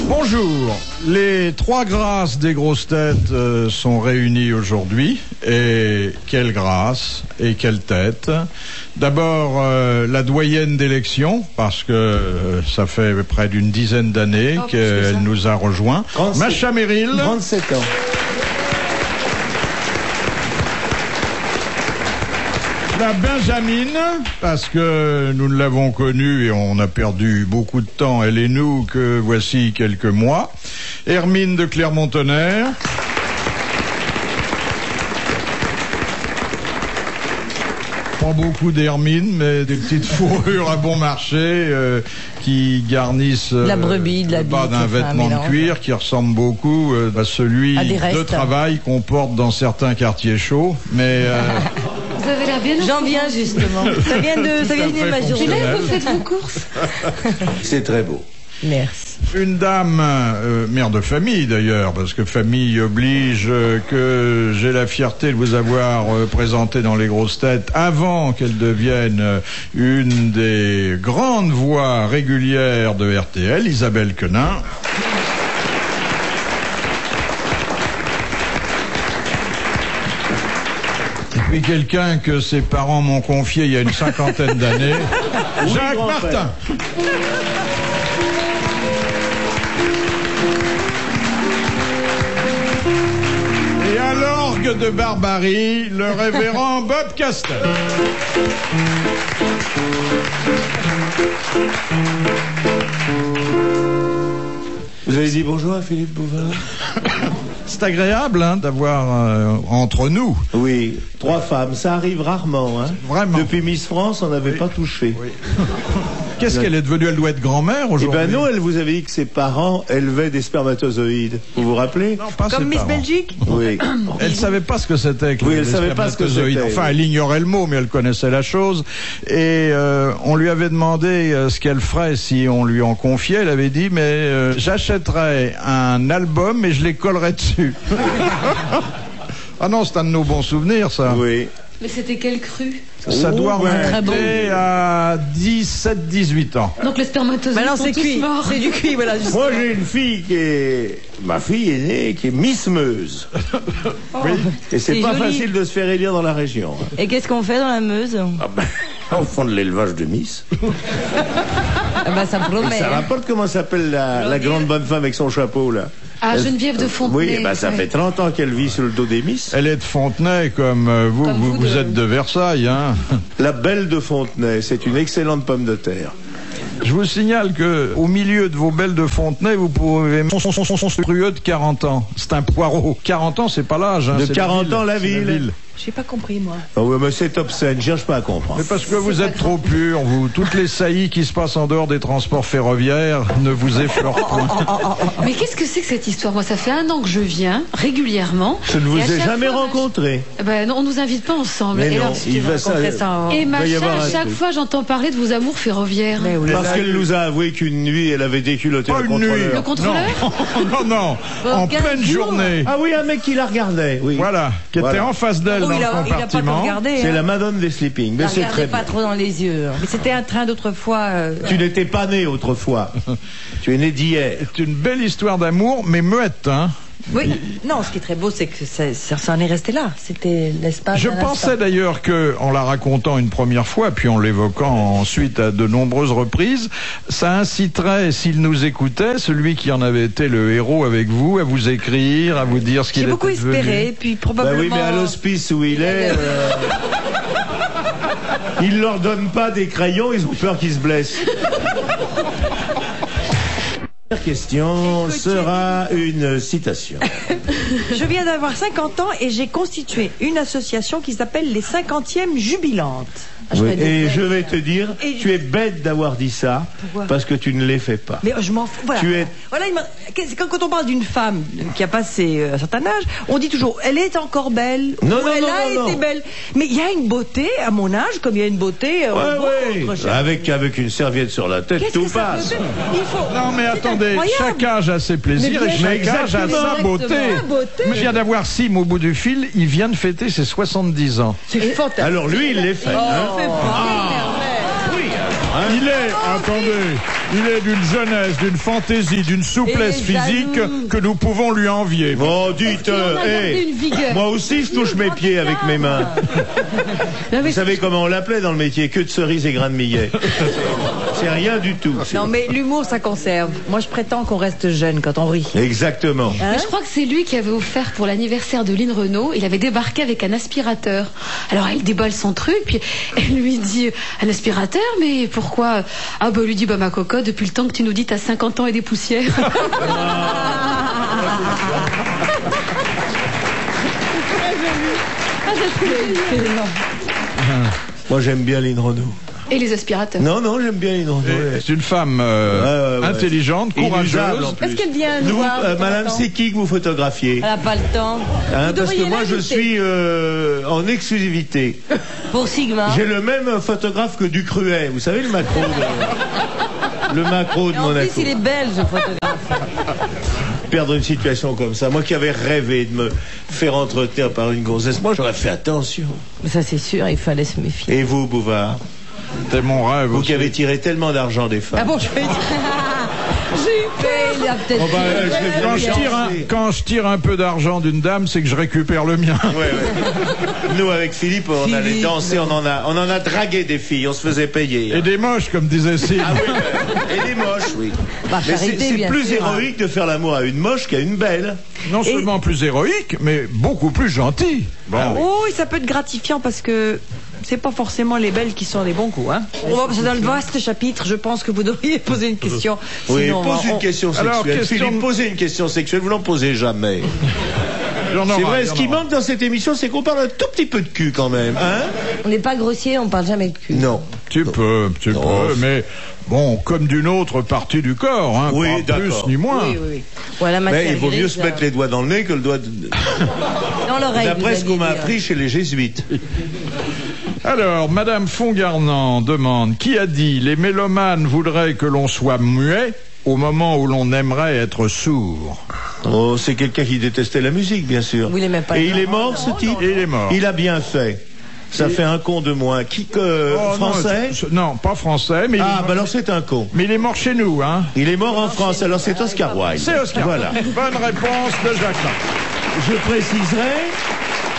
Bonjour, les trois grâces des grosses têtes sont réunies aujourd'hui. Et quelle grâce et quelle tête. D'abord, la doyenne d'élection, parce que ça fait près d'une dizaine d'années qu'elle nous a rejoints. Macha Merrill. 37 ans. La Benjamine, parce que nous ne l'avons connue et on a perdu beaucoup de temps, elle et nous, que voici quelques mois. Hermine de Clermont-Tonnerre. Pas beaucoup d'hermines, mais des petites fourrures à bon marché qui garnissent la brebis, de la le bas d'un vêtement de cuir qui ressemble beaucoup à celui de travail qu'on porte dans certains quartiers chauds. Mais vous avez l'air bien. J'en viens justement. Ça vient de ma journée. Et là, vous faites vos courses. C'est très beau. Merci. Une dame, mère de famille d'ailleurs, parce que famille oblige, que j'ai la fierté de vous avoir présenté dans les grosses têtes avant qu'elle devienne une des grandes voix régulières de RTL, Isabelle Quenin. Et puis quelqu'un que ses parents m'ont confié il y a une cinquantaine d'années, Jacques Martin. Et à l'orgue de Barbarie, le révérend Bob Castel. Vous avez dit bonjour à Philippe Bouvard? C'est agréable d'avoir entre nous. Oui, 3 femmes, ça arrive rarement. Hein. Vraiment. Depuis Miss France, on n'avait pas touché. Oui. Qu'est-ce qu'elle est devenue? Elle doit être grand-mère aujourd'hui. Eh ben non, elle vous avait dit que ses parents élevaient des spermatozoïdes. Vous vous rappelez? Non, pas Comme Miss Belgique? Oui. Elle savait pas ce que c'était que les spermatozoïdes. Enfin, elle ignorait le mot, mais elle connaissait la chose. Et on lui avait demandé ce qu'elle ferait si on lui en confiait. Elle avait dit, mais j'achèterais un album et je les collerais dessus. Ah non, c'est un de nos bons souvenirs, ça. Oui. Mais c'était quelle crue? Ça doit remonter à 17-18 ans. Donc les spermatozoïdes sont tous morts. C'est du cuit, voilà. Justement. Moi, j'ai une fille qui est... Ma fille est née, qui est Miss Meuse. Oui. Et c'est pas facile de se faire élire dans la région. Hein. Et qu'est-ce qu'on fait dans la Meuse? Ah ben, au fond de l'élevage de Miss. Ah ben, ça promet. Ça rapporte comment s'appelle la grande bonne femme avec son chapeau, là? Ah, Geneviève de Fontenay. Oui, ben, ça fait 30 ans qu'elle vit sur le dos des Miss. Elle est de Fontenay, comme vous êtes de Versailles, hein. La belle de Fontenay, c'est une excellente pomme de terre. Je vous signale que au milieu de vos belles de Fontenay, vous pouvez monstrueux de 40 ans. C'est un poireau. 40 ans, c'est pas l'âge. Hein, de 40 ans, la ville. J'ai pas compris, moi. Ah oui, mais c'est obscène, cherche pas à comprendre. Mais parce que vous êtes trop pur, vous. Toutes les saillies qui se passent en dehors des transports ferroviaires ne vous effleurent point. Mais qu'est-ce que c'est que cette histoire? Moi, ça fait 1 an que je viens régulièrement. Je ne vous ai jamais rencontré. Ben non, on nous invite pas ensemble. Mais et non, alors, il va ça. Et Macha, à chaque fois, j'entends parler de vos amours ferroviaires. Oui. Parce qu'elle nous a avoué qu'une nuit, elle avait déculotté le contrôleur. Le contrôleur? Non, en pleine journée. Ah oui, un mec qui la regardait. Oui. Voilà, qui était en face d'elle dans le compartiment. C'est la Madone des sleeping. Mais c'est très pas trop dans les yeux. Mais c'était un train d'autrefois. Tu n'étais pas né autrefois. Tu es né d'hier. C'est une belle histoire d'amour, mais muette, hein. Oui, non, ce qui est très beau, c'est que ça en est resté là. C'était l'espace. Je pensais d'ailleurs que, en la racontant une première fois, puis en l'évoquant ensuite à de nombreuses reprises, ça inciterait, s'il nous écoutait, celui qui en avait été le héros avec vous, à vous écrire, à vous dire ce qu'il était devenu. J'ai beaucoup espéré, puis probablement... Bah oui, mais à l'hospice où il est... il leur donne pas des crayons, ils ont peur qu'ils se blessent. La première question sera une citation. Je viens d'avoir 50 ans et j'ai constitué une association qui s'appelle les 50e Jubilantes. Oui. Et je vais te dire, tu es bête d'avoir dit ça. Pourquoi? Parce que tu ne les fais pas. Mais je m'en fous. Voilà. Voilà, quand on parle d'une femme qui a passé un certain âge, on dit toujours, elle est encore belle. Non, elle a été belle. Mais il y a une beauté à mon âge, comme il y a une beauté. Avec une serviette sur la tête, tout passe. Il faut. Non, mais attendez, chaque âge a ses plaisirs et chaque âge a sa beauté. Je viens d'avoir Sim au bout du fil, il vient de fêter ses 70 ans. C'est fantastique. Alors lui, il les fait. Oui. Il est, attendez, Il est d'une jeunesse, d'une fantaisie, d'une souplesse physique que nous pouvons lui envier. Bon, dites, moi aussi je touche mes pieds avec mes mains. Vous savez comment on l'appelait dans le métier? Queue de cerise et grain de millet. C'est rien du tout. Non, mais l'humour, ça conserve. Moi, je prétends qu'on reste jeune quand on rit. Exactement. Mais je crois que c'est lui qui avait offert pour l'anniversaire de Lynn Renaud. Il avait débarqué avec un aspirateur. Alors, elle déballe son truc, puis elle lui dit un aspirateur, mais pourquoi? Ah, bah, lui dit, bah, ma cocotte, depuis le temps que tu nous dis t'as 50 ans et des poussières. Moi, j'aime bien Lynn Renaud. Et les aspirateurs. Non, j'aime bien Lynn Renaud. C'est une femme intelligente, courageuse. Est-ce qu'elle vient nous voir Madame, c'est qui que vous photographiez? Elle n'a pas le temps. Parce que moi, je suis en exclusivité. Pour Sigma. J'ai le même photographe que Ducruet. Vous savez, le macro le macro de en Monaco. En plus, il est belge, photographe. Perdre une situation comme ça. Moi qui avais rêvé de me faire entretenir par une grossesse, moi, j'aurais fait attention. Ça, c'est sûr, il fallait se méfier. Et vous, Bouvard? C'était mon rêve. Vous qui avez tiré tellement d'argent des femmes. Ah bon, je vais dire. J'ai eu peur, il a peut-être. Quand je tire un peu d'argent d'une dame, c'est que je récupère le mien. Ouais. Nous, avec Philippe, on allait danser, on en a dragué des filles, on se faisait payer. Et des moches, comme disait Sylvie. Ah oui, et des moches, oui. Bah, mais c'est plus héroïque de faire l'amour à une moche qu'à une belle. Non seulement plus héroïque, mais beaucoup plus gentil. Bon. Ah oui. Oui, ça peut être gratifiant parce que c'est pas forcément les belles qui sont les bons coups. Hein. C'est dans le vaste chapitre, je pense que vous devriez poser une question. Oui, sinon, pose une question sexuelle. Alors, Philippe, posez une question sexuelle, vous n'en posez jamais. C'est vrai, ce qui manque dans cette émission, c'est qu'on parle un tout petit peu de cul quand même. Hein? On n'est pas grossier, on parle jamais de cul. Non. Tu peux, mais bon, comme d'une autre partie du corps, hein, oui, pas plus ni moins. Oui. Voilà, mais il vaut mieux se mettre les doigts dans le nez que le doigt dans l'oreille. D'après ce qu'on m'a appris chez les jésuites. Alors, Madame Fongarnant demande, qui a dit les mélomanes voudraient que l'on soit muet au moment où l'on aimerait être sourd? Oh, c'est quelqu'un qui détestait la musique, bien sûr. Oui, il aimait pas. Et il est mort, ce type? Il est mort. Il a bien fait. Ça fait un con de moins. Français? Non, pas français, mais alors c'est un con. Mais il est mort chez nous, hein. Il est mort en France, alors c'est Oscar Wilde. C'est Oscar. Voilà. Bonne réponse de Jacques. Je préciserai.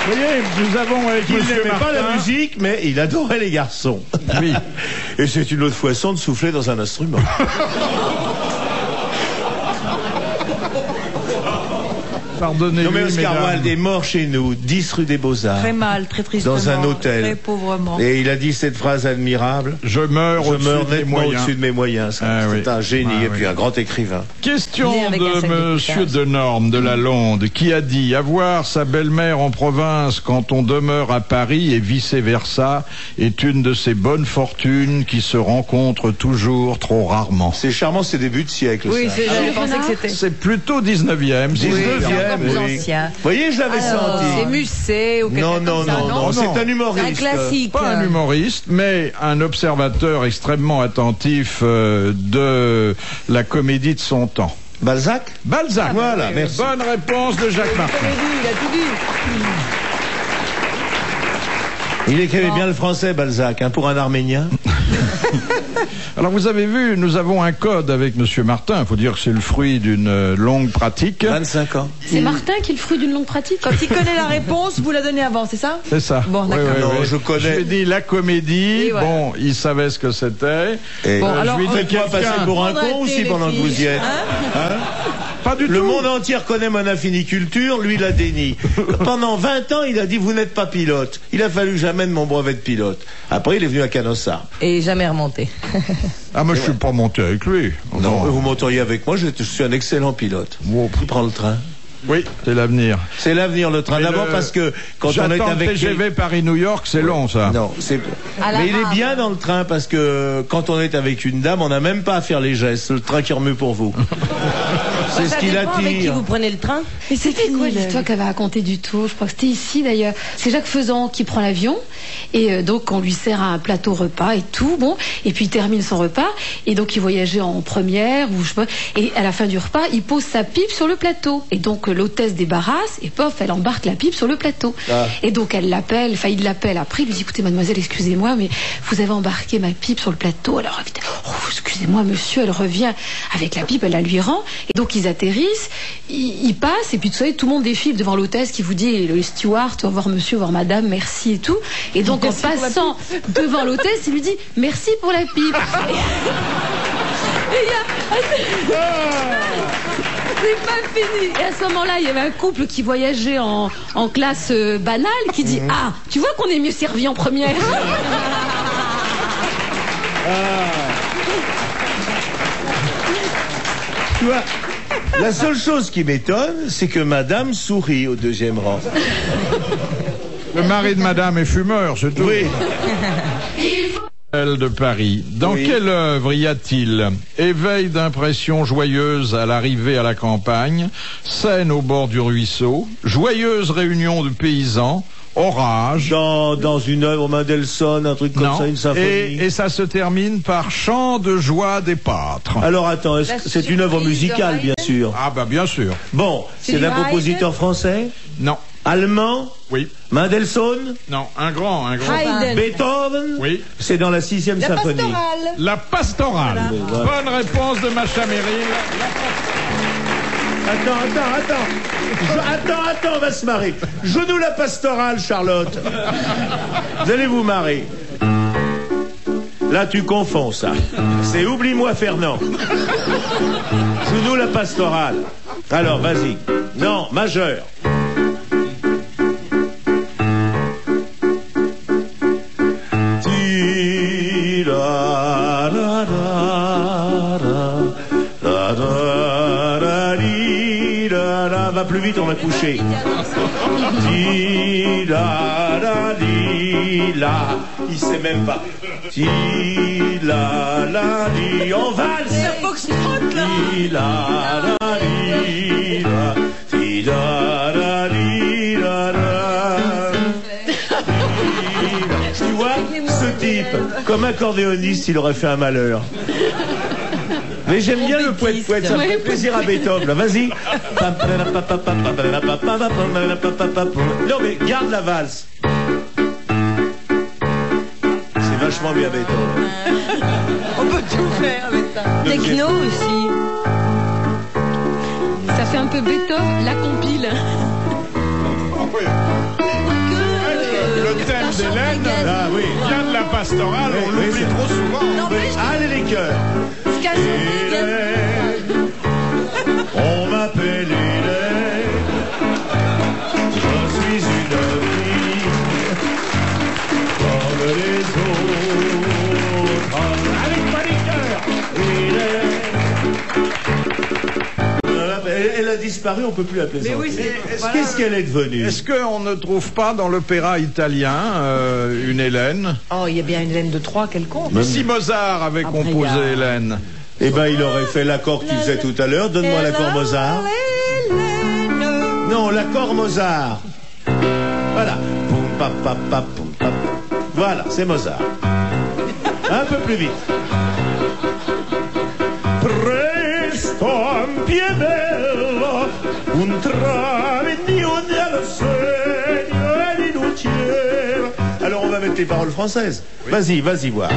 Vous voyez, nous avons avec il Monsieur n'aimait Martin, pas la musique, mais il adorait les garçons. Oui. Et c'est une autre façon de souffler dans un instrument. Pardonnez-lui, non mais Oscar mesdames. Wilde est mort chez nous, 10 rue des Beaux-Arts. Très mal, très tristement. Dans un hôtel. Très pauvrement. Et il a dit cette phrase admirable. Je meurs nettement au-dessus de mes moyens. C'est un génie et puis un grand écrivain. Question de Monsieur Denorme de la Londe qui a dit avoir sa belle-mère en province quand on demeure à Paris et vice-versa est une de ces bonnes fortunes qui se rencontrent toujours trop rarement. C'est charmant, c'est début de siècle. Oui, ça. je pensais que c'était. C'est plutôt 19e. 19e. Plus ancien. Vous voyez, je l'avais senti. C'est Musset ou quelque chose comme ça. Non, c'est un humoriste. C'est un classique. Pas un humoriste, mais un observateur extrêmement attentif de la comédie de son temps. Balzac? Balzac. Voilà, merci. Bonne réponse de Jacques Martin. Il a tout dit. Il écrivait bien le français, Balzac, hein, pour un Arménien. Alors vous avez vu, nous avons un code avec Monsieur Martin. Il faut dire que c'est le fruit d'une longue pratique. 25 ans. C'est Martin qui est le fruit d'une longue pratique. Quand il connaît la réponse, vous la donnez avant, c'est ça? C'est ça. Bon, d'accord. Non, je connais. Je lui ai dit la comédie. Voilà. Bon, il savait ce que c'était. Et bon, alors, je lui ai dit quoi, passer pour un con aussi pendant que vous y êtes. Pas du tout. Le monde entier reconnaît mon infiniculture, lui la dénie. Pendant 20 ans, il a dit vous n'êtes pas pilote. Il a fallu que j'amène mon brevet de pilote. Après, il est venu à Canossard. Et jamais remonté. Ah, mais je suis pas monté avec lui. Non, vous monteriez avec moi, je suis un excellent pilote. Qui prend le train? Oui, c'est l'avenir. C'est l'avenir, le train. D'abord parce que quand on est avec TGV Paris-New York, c'est long, ça. Non, c'est. Mais il est bien dans le train parce que quand on est avec une dame, on n'a même pas à faire les gestes. Le train qui remue pour vous. C'est ce qui l'attire. Avec qui vous prenez le train? Mais c'était quoi l'histoire qu'elle avait racontée du tout? Je crois que c'était ici d'ailleurs. C'est Jacques Faisan qui prend l'avion et donc on lui sert un plateau repas et tout. Bon, et puis il termine son repas et donc il voyageait en première ou je sais pas. Et à la fin du repas, il pose sa pipe sur le plateau et donc l'hôtesse débarrasse et pof, elle embarque la pipe sur le plateau. Et donc elle l'appelle, enfin il l'appelle après, il lui dit écoutez mademoiselle, excusez-moi, mais vous avez embarqué ma pipe sur le plateau. Alors excusez-moi monsieur, elle revient avec la pipe, elle la lui rend. Et donc ils atterrissent, ils passent, et puis vous savez, tout le monde défile devant l'hôtesse qui vous dit, le steward, au revoir monsieur, au revoir madame, merci et tout. Et donc en passant devant l'hôtesse, il lui dit merci pour la pipe. C'est pas fini. Et à ce moment-là, il y avait un couple qui voyageait en classe banale qui dit ah, tu vois qu'on est mieux servi en première. Tu vois, la seule chose qui m'étonne, c'est que madame sourit au deuxième rang. Le mari de madame est fumeur, c'est tout. Oui. De Paris. Dans quelle œuvre y a-t-il éveil d'impressions joyeuses à l'arrivée à la campagne, scène au bord du ruisseau, joyeuse réunion de paysans, orage. Dans une œuvre Mendelssohn, un truc comme ça, une symphonie. Et ça se termine par chant de joie des pâtres. Alors attends, est-ce que c'est une œuvre musicale, bien sûr? Ah bah bien sûr. Bon, c'est d'un compositeur français? Non. Allemand? Oui. Mendelssohn? Non, un grand. Beethoven? Oui. C'est dans la 6e symphonie. La pastorale. Voilà. Bonne réponse de Macha Merrill. Attends, on va se marrer. Joue-nous la pastorale, Charlotte. Vous allez vous marrer. Là, tu confonds ça. C'est Oublie-moi Fernand. Joue-nous la pastorale. Alors, vas-y. Non, majeur. Va plus vite, on va coucher. Il sait même pas. En valse. C'est foxtrot là. Tu vois, ce type, comme accordéoniste, il aurait fait un malheur. Mais j'aime bien le poète-poète, ça me fait plaisir à Beethoven. Vas-y. Non mais garde la valse. C'est vachement bien Beethoven. On peut tout faire avec ça. Techno aussi. Ça fait un peu Beethoven, la compile. Le thème d'Hélène vient de la pastorale, on l'oublie trop souvent. Allez les cœurs. On m'appelle Hélène. Je suis une fille comme les autres. Avec pas les cœurs. Elle a disparu, on peut plus la plaisanter. Mais oui, qu'est-ce qu'elle est devenue? Est-ce qu'on ne trouve pas dans l'opéra italien une Hélène? Oh, il y a bien une Hélène de Troyes quelconque. Si Mozart avait composé Hélène. Eh ben, il aurait fait l'accord que tu faisais tout à l'heure. Donne-moi l'accord Mozart. Non, l'accord Mozart. Voilà. Poum, pap, pap, pap, poum, pap. Voilà, c'est Mozart. Un peu plus vite. Presto ampiebello, un travenio nel segno di luciera. Alors, on va mettre les paroles françaises. Vas-y, voir.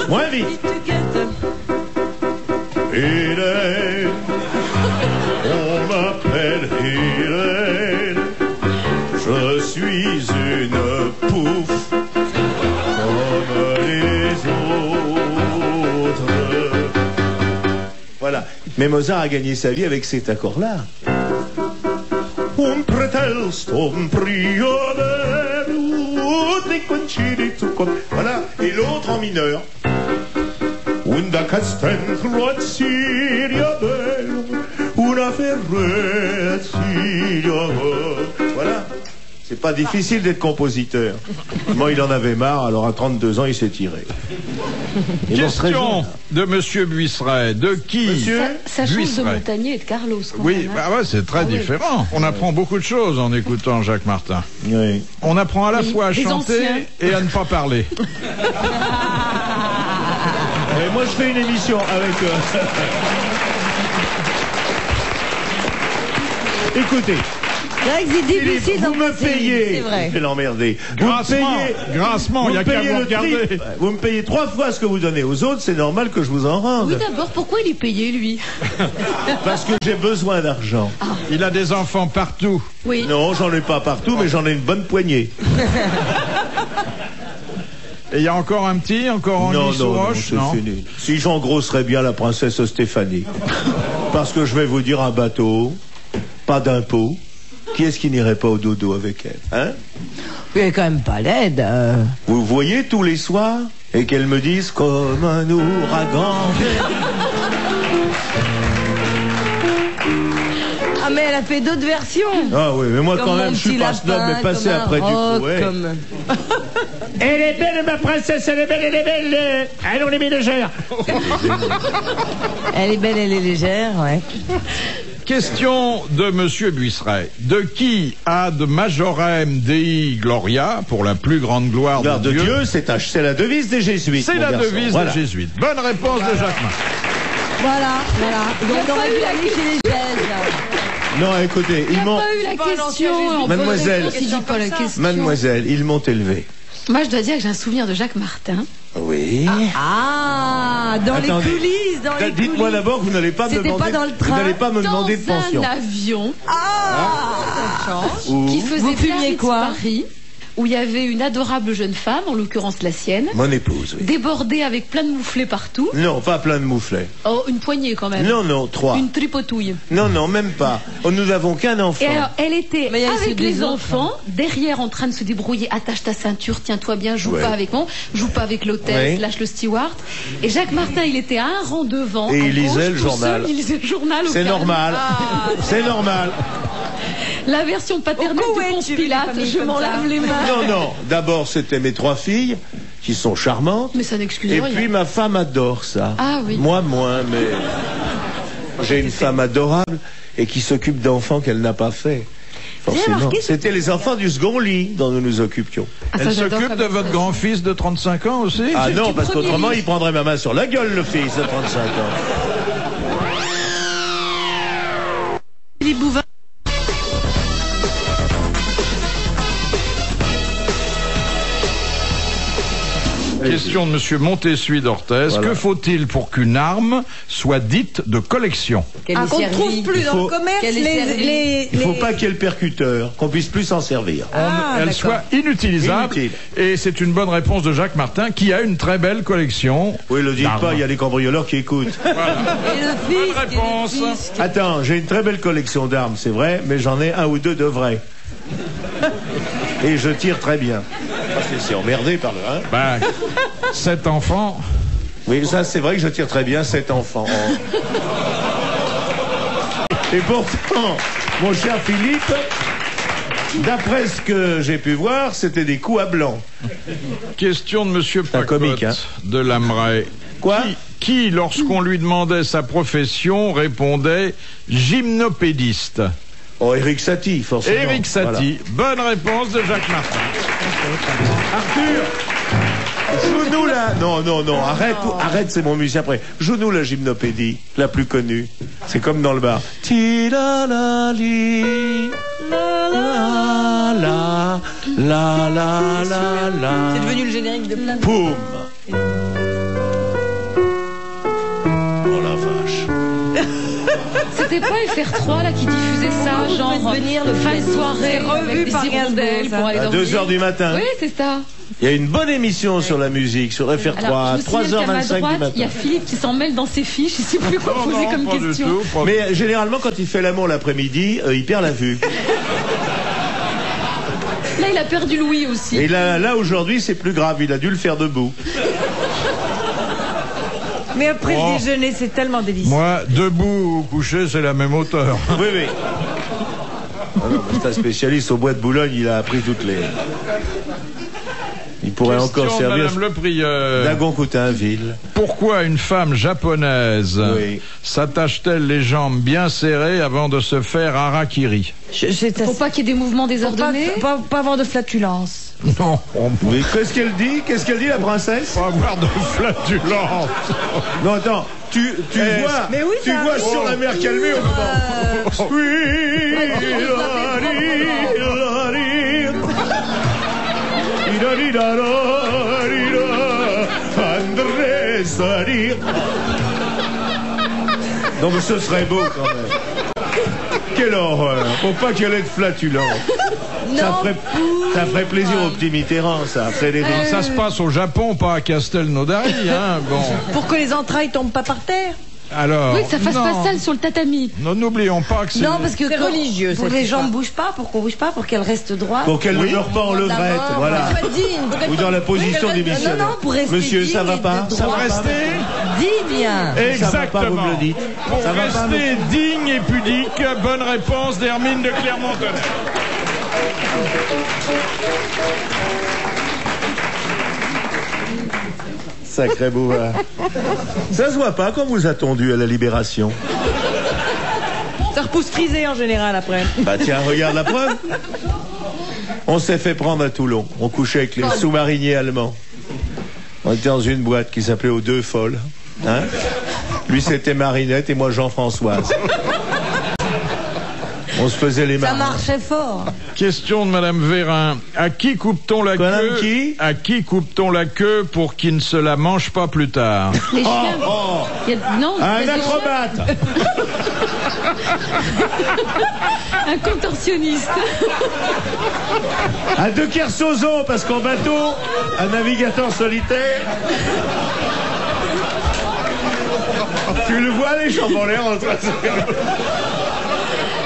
Moins vite. Hélène, on m'appelle Hélène, je suis une pouffe comme les autres. Voilà. Mais Mozart a gagné sa vie avec cet accord-là. Un pretesto, un voilà. Et l'autre en mineur. Una castentroziria bello, una ferreziria. Voilà. C'est pas difficile d'être compositeur. Moi, il en avait marre, alors à 32 ans, il s'est tiré. Question de Monsieur Buisseret. De qui? Monsieur Ça change de Montagnier et de Carlos. Oui, bah ouais, c'est très différent. On apprend beaucoup de choses en écoutant Jacques Martin. Oui. On apprend à la fois à chanter et à ne pas parler. Et moi, je fais une émission avec... Écoutez. C'est vrai que c'est difficile vous me payez. C'est vrai. Je vais l'emmerder. Grassement, il y a qu'à vous regarder. Vous me payez 3 fois ce que vous donnez aux autres, c'est normal que je vous en rende. Oui, d'abord, pourquoi il est payé, lui? Parce que j'ai besoin d'argent. Ah. Il a des enfants partout. Oui. Non, j'en ai pas partout, mais j'en ai une bonne poignée. Et il y a encore un petit, encore en Non, sous roche, c'est fini. Si j'engrosserais bien la princesse Stéphanie. Parce que je vais vous dire un bateau, pas d'impôt. Qui est-ce qui n'irait pas au dodo avec elle, hein? Elle est quand même pas laide. Vous voyez tous les soirs et qu'elle me dise comme un ouragan. Ah mais elle a fait d'autres versions. Ah oui, mais moi Comme quand même mon je suis petit pas snob, lapin, mais passé comme un après du roc, coup. Ouais. comme- Elle est belle ma princesse, elle est belle, elle est belle. Allons les ménagères. Elle est belle, elle est légère, ouais. Question de Monsieur Buisseret. De qui ad majorem Dei Gloria, pour la plus grande gloire Gloire de de Dieu, Dieu, c'est la devise des jésuites. c'est mon la garçon. devise Voilà. des jésuites. Bonne réponse de Jacques Martin. Voilà. Il y a Donc on pas va eu dû la aller chez les Geiges. Non, écoutez, Il n'y ils a m'ont... pas eu la pas un question. ancien on peut Mademoiselle. répondre s'il dit pas la question. Mademoiselle, ils m'ont élevé. Moi, je dois dire que j'ai un souvenir de Jacques Martin. Oui. Ah, dans Attendez. les coulisses, dans les Dites-moi coulisses. d'abord que vous n'allez pas me C'était demander... pas dans le train. Vous n'allez pas me demander de pension. Dans un avion Ou... qui faisait Vous fumiez quoi Paris, où il y avait une adorable jeune femme, en l'occurrence la sienne, Mon épouse, oui. débordée avec plein de mouflets partout. Non, pas plein de mouflets. Oh, une poignée quand même. Non, 3. Une tripotouille. Non, même pas. Oh, nous n'avons qu'un enfant. Et alors, elle était Mais il y a avec ceux les des autres, enfants, derrière en train de se débrouiller. Attache ta ceinture, tiens-toi bien, joue Ouais. pas avec moi, joue pas avec l'hôtesse, Ouais. lâche le steward. Et Jacques Martin, il était à un rang devant. Et à il lisait gauche, le tout journal. seul, il lisait le journal. au C'est calme. normal. C'est normal. La version paternelle Au de Koweït, Ponce j'ai vu des Pilate, familles je comme m'en ça. lave les mains. Non. D'abord, c'était mes 3 filles, qui sont charmantes. Mais ça n'excuse Et rien. puis, ma femme adore ça. Ah oui. Moi, moins, mais... J'ai une femme adorable et qui s'occupe d'enfants qu'elle n'a pas fait. Forcément. remarqué- C'était les enfants du second lit dont nous nous occupions. Ah, ça, Elle j'adore s'occupe quand de même. votre grand-fils de 35 ans aussi? Ah non, du parce premier qu'autrement, lit. il prendrait ma main sur la gueule, le fils de 35 ans. Les Bouvin. Question de Monsieur Montessuie d'Orthez. Voilà. Que faut-il pour qu'une arme soit dite de collection? Qu'elle Ah, est qu'on ne servie. trouve plus Il dans faut- le commerce Qu'elle est servie. Il ne faut pas qu'il y ait le percuteur, qu'on puisse plus s'en servir. Ah, Elle d'accord. soit inutilisable. Inutile. Et c'est une bonne réponse de Jacques Martin, qui a une très belle collection. Oui, le dites d'armes. pas, il y a les cambrioleurs qui écoutent. Et le fils, Bonne réponse. et le fils. Attends, j'ai une très belle collection d'armes, c'est vrai, mais j'en ai 1 ou 2 de vrais. Et je tire très bien. Parce que c'est emmerdé par le... Hein. Ben, 7 enfants. Oui, ça c'est vrai que je tire très bien 7 enfants. Et pourtant, mon cher Philippe, d'après ce que j'ai pu voir, c'était des coups à blanc. Question de Monsieur un Pacotte comique, hein. de Lamray. Quoi? Qui, lorsqu'on lui demandait sa profession, répondait gymnopédiste? Oh, Éric Satie, forcément. Éric Satie. Bonne réponse de Jacques Martin. Arthur, joue-nous la... Non, arrête, c'est mon musicien après. Joue-nous la gymnopédie, la plus connue. C'est comme dans le bar. Ti-la-la-li, la-la, la-la-la-la. C'est devenu le générique de plein de... Poum. Oh la vache. C'était pas FR3 là qui diffusait ça, Vous genre faites venir le fin de plaisir. soirée C'est revu avec des par hirondelles Gainsbourg, pour ça. aller À dormir. 2h du matin. Oui, c'est ça. Il y a une bonne émission sur la musique, sur FR3, Alors, je vous signale qu'à ma 3h25 du droite, matin. il y a Philippe qui s'en mêle dans ses fiches. Il sait plus quoi Non, poser non, comme pas du question. tout, pas- Mais généralement, quand il fait l'amour l'après-midi, il perd la vue. Là, il a perdu Louis aussi. Et là aujourd'hui, c'est plus grave, il a dû le faire debout. Mais après Oh. le déjeuner, c'est tellement délicieux. Moi, debout ou couché, c'est la même hauteur. Oui. Ah non, mais c'est un spécialiste au bois de Boulogne, il a appris toutes les... Il pourrait Question encore de servir Madame Le Prieur. Dagon-Coutainville. Pourquoi une femme japonaise Oui. s'attache-t-elle les jambes bien serrées avant de se faire harakiri? C'est Faut pas qu'il y ait des mouvements désordonnés. pas avoir de flatulence. Non. Mais qu'est-ce qu'elle dit? Qu'est-ce qu'elle dit, la princesse? Pas avoir de flatulence. Non, attends. Tu vois, mais oui, tu vois sur la mer calmée au moment. Non, mais ce serait beau quand même. Quelle horreur. Faut pas qu'elle ait de flatulence. Ça ferait plaisir au petit Mitterrand, ça. Ça se passe au Japon, pas à Castelnaudary, hein. Bon. Pour que les entrailles tombent pas par terre. Alors. Oui, que ça fasse pas sale sur le tatami. Non, n'oublions pas que c'est. Non, parce que c'est religieux. Pour que les jambes bougent pas, pour qu'on bouge pas, pour qu'elles restent droites. Pour qu'elle ne meure pas en levrette, voilà. Digne. Ou dans la position du missionnaire. Non, pour rester Monsieur, digne ça va et pas? de Ça va droit. pas? Digne. Exactement. Ça va pas, vous me le dites. Pour Ça va pas, rester digne et pudique, bonne réponse d'Hermine de Clermont-Tonnerre. Sacré bouvard. Ça se voit pas quand vous attendu à la Libération. Ça repousse frisé en général après. Bah tiens, regarde la preuve. On s'est fait prendre à Toulon. On couchait avec les sous-mariniers allemands. On était dans une boîte qui s'appelait Aux Deux Folles. Hein? Lui, c'était Marinette et moi, Jean-Françoise. On se faisait les marins. Ça marchait fort. Question de Madame Vérin. À qui coupe-t-on la Madame queue? qui? À qui coupe-t-on la queue pour qu'il ne se la mange pas plus tard? Les chiens. Oh, Non, un mais des acrobate. chiens. Un contorsionniste. À De Kersauzon, parce qu'en bateau, un navigateur solitaire. Tu le vois, les jambes en l'air en train de se faire.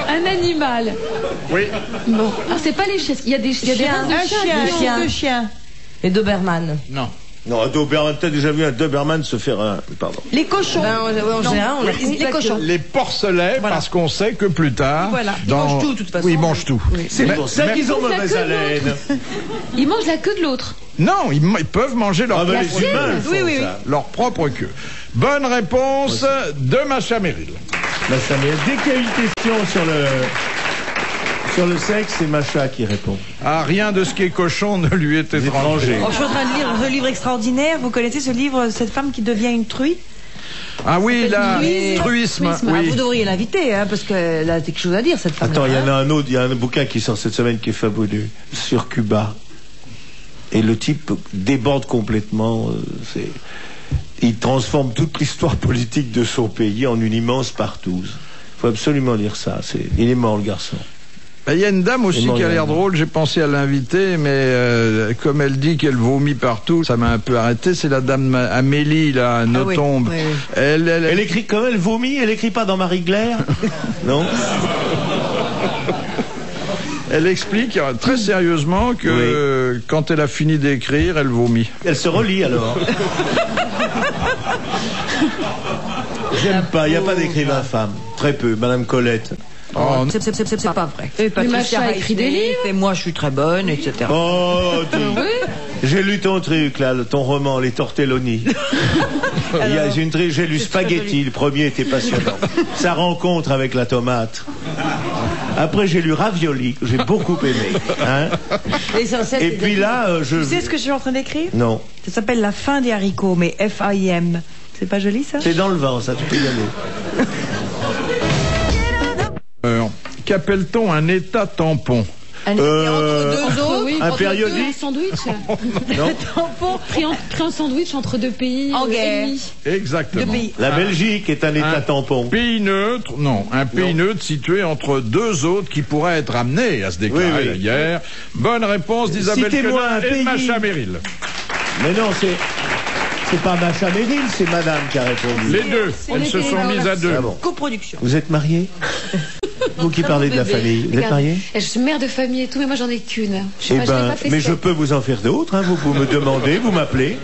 Un animal. Oui. Bon, alors c'est pas les chiens. Il y a des races de chiens. Deux chiens. Les Doberman. Non. Non, un Doberman, t'as déjà vu un Doberman se faire un... Pardon. Les cochons. En général, on a Les cochons. Les porcelets, Voilà. parce qu'on sait que plus tard... Voilà. Ils mangent tout, de toute façon. Oui, ils mangent tout. C'est pour ça qu'ils ont la mauvaise queue de haleine. Ils mangent la queue de l'autre. Non, ils peuvent manger leur, Ah ben propre, les humains le font, Oui. ça. leur propre queue. Bonne réponse de Macha Merrill. Bah, ça m'est- Dès qu'il y a une question sur le sexe, c'est Macha qui répond. Ah, rien de ce qui est cochon ne lui est étranger. Étranger. Oh, je suis en train de lire ce livre extraordinaire. Vous connaissez ce livre, cette femme qui devient une truie? Ah oui, là, Truisme. truisme. Truisme. Oui. Ah, vous devriez l'inviter, hein, parce qu'elle a quelque chose à dire, cette femme. Attends, il y en a un autre, il y a un bouquin qui sort cette semaine qui est fabuleux, sur Cuba. Et le type déborde complètement. Il transforme toute l'histoire politique de son pays en une immense partouze. Il faut absolument lire ça. Il est mort, le garçon. Il y a une dame aussi qui a l'air drôle, j'ai pensé à l'inviter, mais comme elle dit qu'elle vomit partout, ça m'a un peu arrêté. C'est la dame Amélie, là, à Notombe. oui. Elle écrit, comme elle vomit, elle écrit pas dans Marie Claire. Non. Elle explique très sérieusement que quand elle a fini d'écrire, elle vomit. Elle se relit alors. J'aime pas, il n'y a pas d'écrivain femme. Très peu, Madame Colette. Oh, c'est pas vrai. Et Patricia Macha écrit des livres. Et moi, je suis très bonne, etc. Oh, j'ai lu ton truc, là, ton roman, Les Tortelloni. J'ai lu Spaghetti, le premier était passionnant. Sa rencontre avec la tomate. Après, j'ai lu Ravioli, que j'ai beaucoup aimé. Hein. Et puis là, Tu sais ce que je suis en train d'écrire? Non. Ça s'appelle La fin des haricots, mais F-I-M. C'est pas joli, ça? C'est dans le vent, ça, tu peux y aller. Qu'appelle-t-on un état tampon? Entre deux autres, un entre périodique. deux, un sandwich. Non. Pris en sandwich entre deux pays En guerre. ennemis. Exactement. La Belgique est un état tampon. Pays neutre, non, un pays neutre situé entre deux autres qui pourraient être amenés à se déclarer la guerre. Bonne réponse d'Isabelle Citez-moi Quenin un et de pays. Macha Merrill. Mais non, c'est pas Macha Merrill, c'est Madame qui a répondu. Les deux, elles se sont mises à deux. Ah bon. Coproduction. Vous êtes mariés? Vous qui parlez de la famille, vous êtes mariés? Je suis mère de famille et tout, mais moi j'en ai qu'une. Je Eh n'ai ben, pas fait mais sept. je peux vous en faire d'autres, hein. Vous pouvez me demander, vous m'appelez.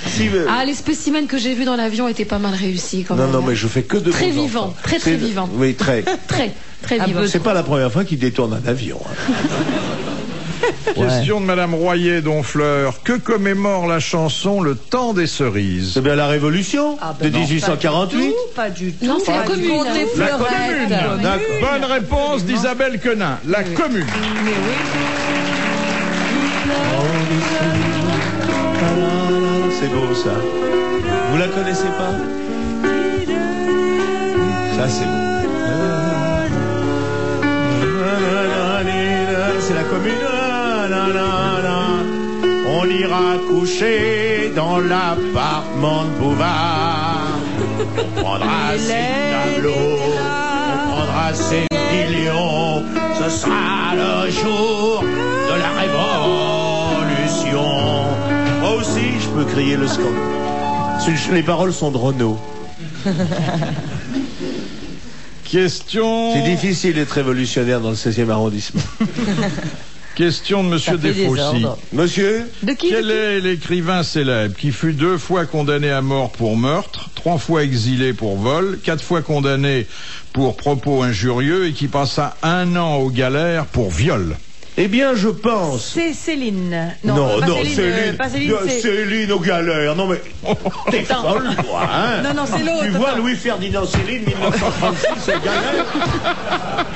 Si, Ah, les spécimens que j'ai vus dans l'avion étaient pas mal réussis quand même. non, mais je fais que de Très vos vivant, enfants. très C'est- vivant. Oui, très. Très vivant. C'est pas la première fois qu'il détourne un avion. Hein. Question de Madame Royer d'Honfleur. Que commémore la chanson Le temps des cerises? C'est bien la Révolution de 1848. Pas du tout. Non, c'est la commune. Compte les La fleurettes. commune. D'accord. Bonne réponse d'Isabelle Quenin. La commune. C'est beau ça. Vous la connaissez pas? Ça c'est beau. C'est la commune. On ira coucher dans l'appartement de Bouvard. On prendra ses tableaux, on prendra ses millions. Ce sera le jour de la révolution. Moi aussi, je peux crier le scandale. Les paroles sont de Renaud. Question. C'est difficile d'être révolutionnaire dans le 16e arrondissement. Question de Monsieur Desfaussy. Monsieur, De qui? Quel est l'écrivain célèbre qui fut 2 fois condamné à mort pour meurtre, 3 fois exilé pour vol, 4 fois condamné pour propos injurieux et qui passa 1 an aux galères pour viol? eh bien, je pense. C'est Céline. Non, pas Céline. Céline, pas Céline, c'est... Céline aux galères. Non, mais. T'es folle, toi, hein? Non, c'est l'autre. Tu vois, Louis-Ferdinand Céline, 1936, c'est galère.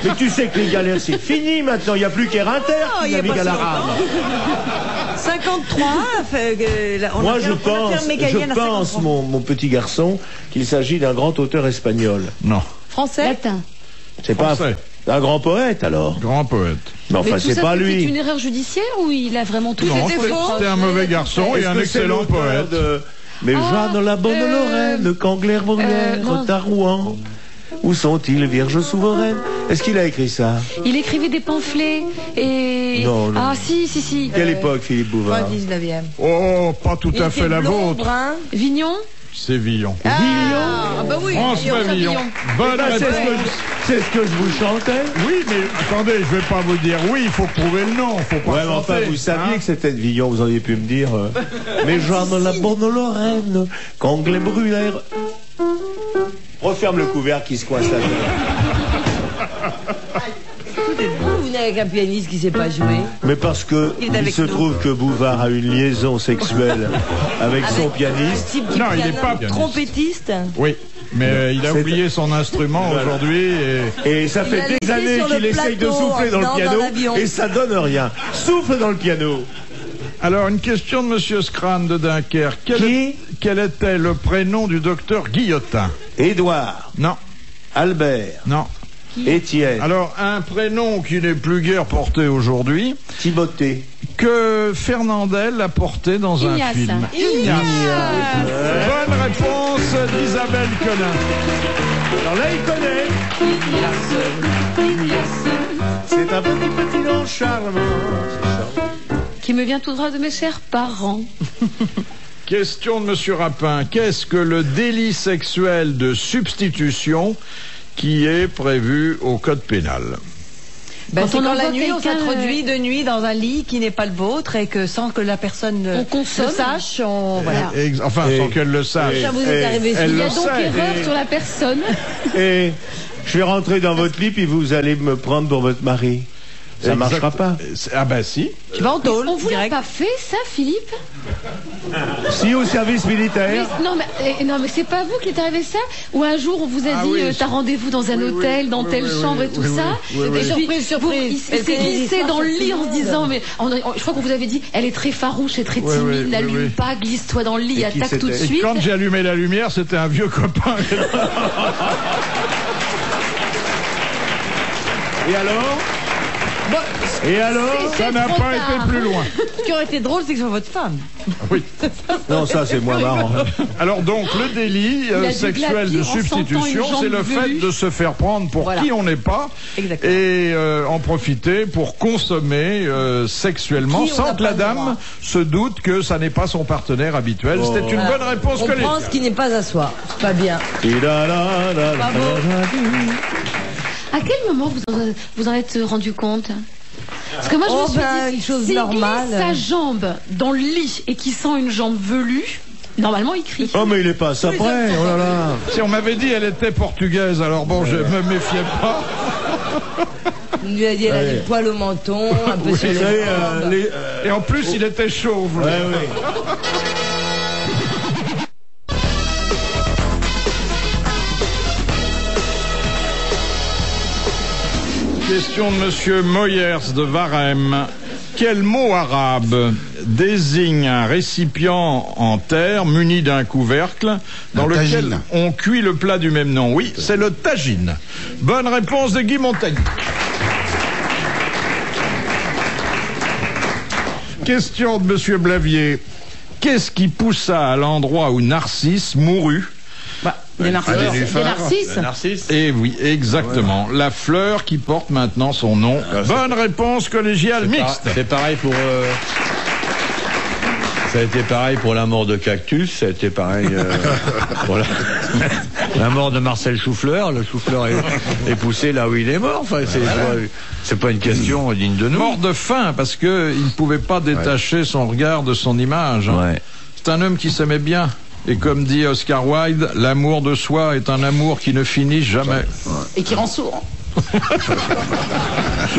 Mais tu sais que les galères, c'est fini maintenant. Il n'y a plus qu'Erinter qui navigue à la rame. 53. Moi, je pense, mon petit garçon, qu'il s'agit d'un grand auteur espagnol. Non. Français. Latin. C'est pas Français. un grand poète, alors. Grand poète. Mais enfin, Mais tout c'est ça, pas c'était lui. une erreur judiciaire ou il a vraiment tout Non, fait faux? c'était un mauvais garçon et Est-ce un que c'est excellent l'auteur poète. de... Mais Jeanne la bonne Lorraine, Cangler, Molière, non. Tarouan. Où sont-ils, vierges souveraines? Est-ce qu'il a écrit ça? Il écrivait des pamphlets et... Non. Ah, si. Quelle époque, Philippe Bouvard? 19e. Oh, pas tout à fait la vôtre. Vignon. C'est Villon. Ah bah oui. François Villon. Bonne C'est réponse. ce que je vous chantais. Oui, mais attendez, je vais pas vous dire oui, il faut trouver le nom, faut pas Ouais, mais enfin, chanter, vous saviez hein. que c'était de Villon, vous auriez pu me dire. Mais Jeanne la bonne Lorraine, Cangler, Brûlère. Referme le couvercle qui se coince la tête. Vous venez avec un pianiste qui sait pas jouer. Mais parce que Il est avec il se nous. trouve que Bouvard a une liaison sexuelle avec son pianiste. Type qui Non, il n'est piano- pas pianiste. trompettiste. Oui, mais il a C'est- oublié son instrument aujourd'hui et... Et ça Il fait a des laissé années sur le qu'il essaye de plateau, souffler dans non, le piano dans l'avion. et ça donne rien. Souffle dans le piano. Alors, une question de Monsieur Scran de Dunkerque. Quel était le prénom du docteur Guillotin? Édouard, Non, Albert, non. Étienne, Alors, un prénom qui n'est plus guère porté aujourd'hui, Timothée. que Fernandel a porté dans Ignace. un film. Ignace. Bonne réponse d'Isabelle Collin. Alors là, il connaît. C'est un petit nom charmant. Qui me vient tout droit de mes chers parents. Question de Monsieur Rapin. Qu'est-ce que le délit sexuel de substitution qui est prévu au code pénal? Ben, c'est on quand envoie la nuit, on quelqu'un, s'introduit de nuit dans un lit qui n'est pas le vôtre et que sans que la personne On le consomme. sache, on... Voilà. Enfin, sans qu'elle le sache. Ça vous est arrivé Elle Il y a le donc sait. erreur sur la personne. Et je vais rentrer dans votre lit puis vous allez me prendre pour votre mari. Ça Exact. marchera pas. Ah ben si. Tu vas en tôle, On vous l'a direct. pas fait, ça, Philippe? Si au service militaire. Non, mais c'est pas vous qui est arrivé ça? Ou un jour, on vous a Ah dit, oui, t'as rendez-vous dans un oui, hôtel, oui, dans oui, telle oui, chambre oui, et tout oui, ça? oui, oui, Et oui. puis, Surprise. il s'est glissé dans le lit en se disant, mais je crois qu'on vous avait dit, elle est très farouche et très Oui, timide, oui, n'allume oui. pas, glisse-toi dans le lit, Et qui attaque tout de c'était? suite. Quand j'ai allumé la lumière, c'était un vieux copain. Et alors? Et alors? Ça n'a trop pas tard. été plus loin. Ce qui aurait été drôle, c'est que ce soit votre femme. Oui. Non, ça c'est moins marrant. Alors donc, le délit Il a dû sexuel de glapir en sentant substitution, une jambe c'est le fait velue. de se faire prendre pour Voilà. qui on n'est pas Exactement. et en profiter pour consommer sexuellement Qui on sans n'a que la pas le droit. dame se doute que ça n'est pas son partenaire habituel. Oh. C'était une bonne réponse On prend collégiale. ce qui n'est pas à soi. Pas bien. À quel moment vous en êtes rendu compte? Parce que moi, je Oh, me suis ben, dit, une chose s'il normale. glisse sa jambe dans le lit et qu'il sent une jambe velue, normalement, il crie. Oh mais il est pas à ça près. Oh là là. Si on m'avait dit elle était portugaise, alors bon, je me méfiais pas. Il lui a dit, elle a du poil au menton, un peu sur Vous les savez, jambes. Et en plus, il était chauve. Ouais, ouais. Question de Monsieur Moyers de Varem. Quel mot arabe désigne un récipient en terre muni d'un couvercle dans lequel on cuit le plat du même nom? Oui, c'est le tagine. Bonne réponse de Guy Montagny. Question de Monsieur Blavier. Qu'est-ce qui poussa à l'endroit où Narcisse mourut? Des narcisses. Et oui, exactement. La fleur qui porte maintenant son nom. Bonne réponse collégiale mixte. C'est pareil pour... Ça a été pareil pour la mort de Cactus, ça a été pareil pour la mort de Marcel Choufleur. Le Choufleur est poussé là où il est mort. Enfin, c'est pas une question digne de nous. Mort de faim, parce qu'il ne pouvait pas détacher son regard de son image. Hein. Ouais. C'est un homme qui s'aimait bien. Et comme dit Oscar Wilde, l'amour de soi est un amour qui ne finit jamais. Et qui rend sourd.